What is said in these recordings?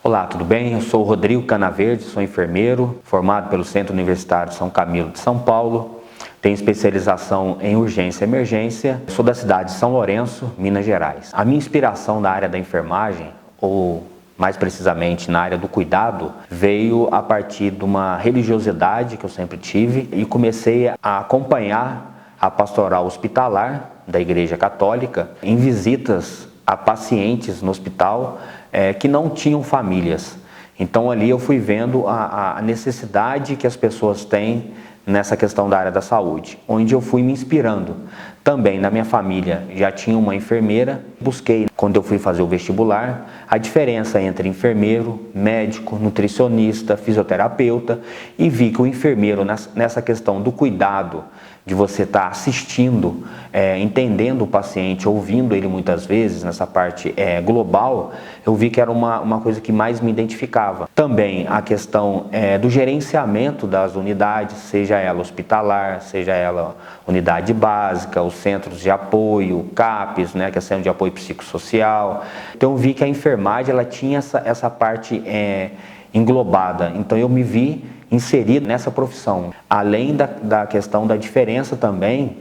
Olá, tudo bem? Eu sou o Rodrigo Canaverde, sou enfermeiro, formado pelo Centro Universitário São Camilo de São Paulo. Tenho especialização em urgência e emergência. Sou da cidade de São Lourenço, Minas Gerais. A minha inspiração na área da enfermagem, ou mais precisamente na área do cuidado, veio a partir de uma religiosidade que eu sempre tive e comecei a acompanhar a pastoral hospitalar da Igreja Católica em visitas a pacientes no hospital que não tinham famílias. Então ali eu fui vendo a necessidade que as pessoas têm nessa questão da área da saúde, onde eu fui me inspirando. Também na minha família já tinha uma enfermeira, busquei, quando eu fui fazer o vestibular, a diferença entre enfermeiro, médico, nutricionista, fisioterapeuta, e vi que o enfermeiro, nessa questão do cuidado, de você estar assistindo, entendendo o paciente, ouvindo ele muitas vezes, nessa parte global, eu vi que era uma coisa que mais me identificava. Também a questão do gerenciamento das unidades, seja ela hospitalar, seja ela unidade básica, os centros de apoio, CAPs, que é Centro de Apoio Psicossocial. Então eu vi que a enfermagem ela tinha essa parte englobada, então eu me vi inserido nessa profissão. Além da questão da diferença também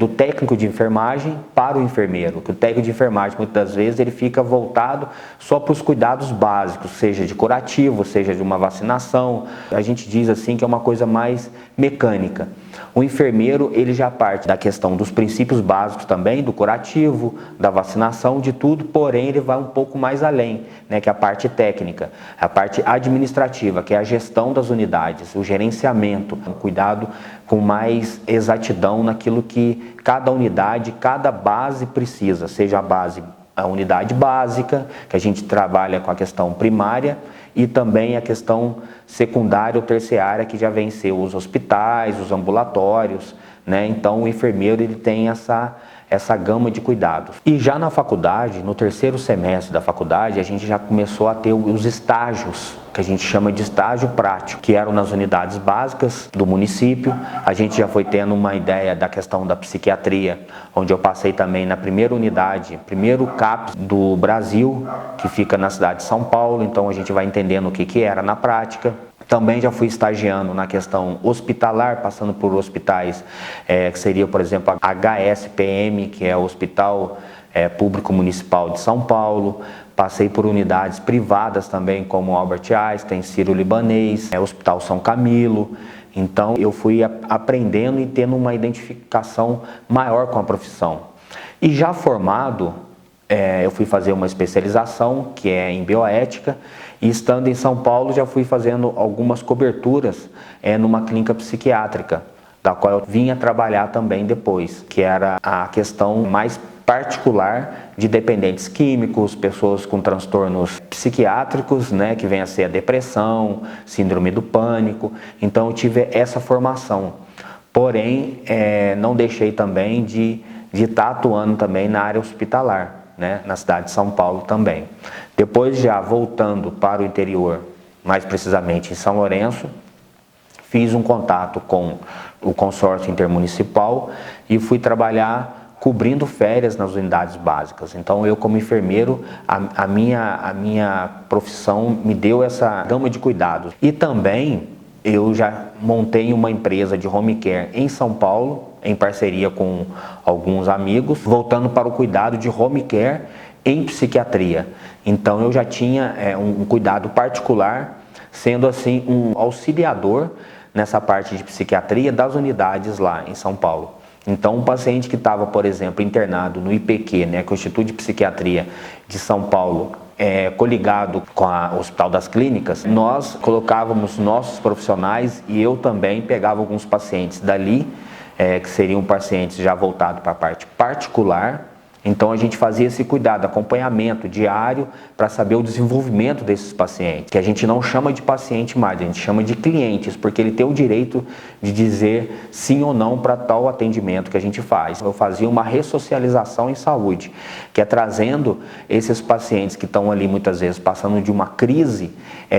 do técnico de enfermagem para o enfermeiro, que o técnico de enfermagem muitas vezes ele fica voltado só para os cuidados básicos, seja de curativo, seja de uma vacinação. A gente diz assim que é uma coisa mais mecânica. O enfermeiro ele já parte da questão dos princípios básicos também, do curativo, da vacinação, de tudo, porém ele vai um pouco mais além, que é a parte técnica, a parte administrativa, que é a gestão das unidades, o gerenciamento, o cuidado com mais exatidão naquilo que cada unidade, cada base precisa, seja a unidade básica, que a gente trabalha com a questão primária, e também a questão secundária ou terciária, que já vem ser os hospitais, os ambulatórios, Então o enfermeiro ele tem essa gama de cuidados. E já na faculdade, no terceiro semestre da faculdade, a gente já começou a ter os estágios, que a gente chama de estágio prático, que eram nas unidades básicas do município. A gente já foi tendo uma ideia da questão da psiquiatria, onde eu passei também na primeira unidade, primeiro CAPS do Brasil, que fica na cidade de São Paulo, então a gente vai entendendo o que era na prática. Também já fui estagiando na questão hospitalar, passando por hospitais, que seria, por exemplo, a HSPM, que é o Hospital Público Municipal de São Paulo. Passei por unidades privadas também, como Albert Einstein, Sírio-Libanês, Hospital São Camilo. Então, eu fui aprendendo e tendo uma identificação maior com a profissão. E já formado, eu fui fazer uma especialização, que é em bioética, e estando em São Paulo já fui fazendo algumas coberturas numa clínica psiquiátrica, da qual eu vinha trabalhar também depois, que era a questão mais particular de dependentes químicos, pessoas com transtornos psiquiátricos, que vem a ser a depressão, síndrome do pânico. Então eu tive essa formação, porém não deixei também de estar atuando também na área hospitalar, na cidade de São Paulo também. Depois, já voltando para o interior, mais precisamente em São Lourenço, fiz um contato com o consórcio intermunicipal e fui trabalhar cobrindo férias nas unidades básicas. Então eu, como enfermeiro, a minha profissão me deu essa gama de cuidados. E também eu já montei uma empresa de home care em São Paulo, em parceria com alguns amigos, voltando para o cuidado de home care em psiquiatria. Então eu já tinha um cuidado particular, sendo assim um auxiliador nessa parte de psiquiatria das unidades lá em São Paulo. Então um paciente que estava, por exemplo, internado no IPQ, que é o Instituto de Psiquiatria de São Paulo, coligado com o Hospital das Clínicas, nós colocávamos nossos profissionais e eu também pegava alguns pacientes dali, que seriam pacientes já voltados para a parte particular. Então a gente fazia esse cuidado, acompanhamento diário para saber o desenvolvimento desses pacientes, que a gente não chama de paciente mais, a gente chama de clientes, porque ele tem o direito de dizer sim ou não para tal atendimento que a gente faz. Eu fazia uma ressocialização em saúde, que é trazendo esses pacientes que estão ali muitas vezes passando de uma crise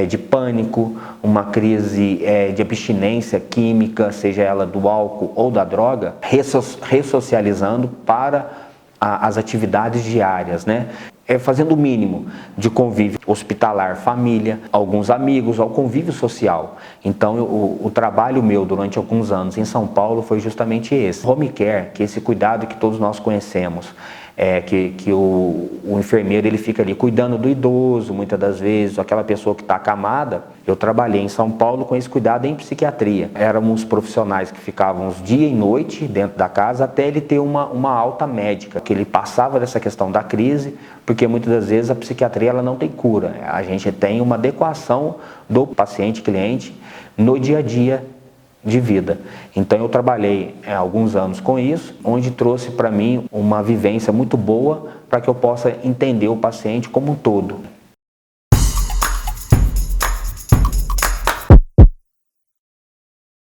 de pânico, uma crise de abstinência química, seja ela do álcool ou da droga, ressocializando para as atividades diárias, fazendo o mínimo de convívio hospitalar, família, alguns amigos, ao convívio social. Então, o trabalho meu durante alguns anos em São Paulo foi justamente esse. Home care, que é esse cuidado que todos nós conhecemos, que o enfermeiro ele fica ali cuidando do idoso, muitas das vezes, aquela pessoa que está acamada. Eu trabalhei em São Paulo com esse cuidado em psiquiatria. Éramos profissionais que ficavam dia e noite dentro da casa até ele ter uma alta médica, que ele passava dessa questão da crise, porque muitas das vezes a psiquiatria ela não tem cura. A gente tem uma adequação do paciente-cliente no dia a dia de vida. Então eu trabalhei alguns anos com isso, onde trouxe para mim uma vivência muito boa para que eu possa entender o paciente como um todo.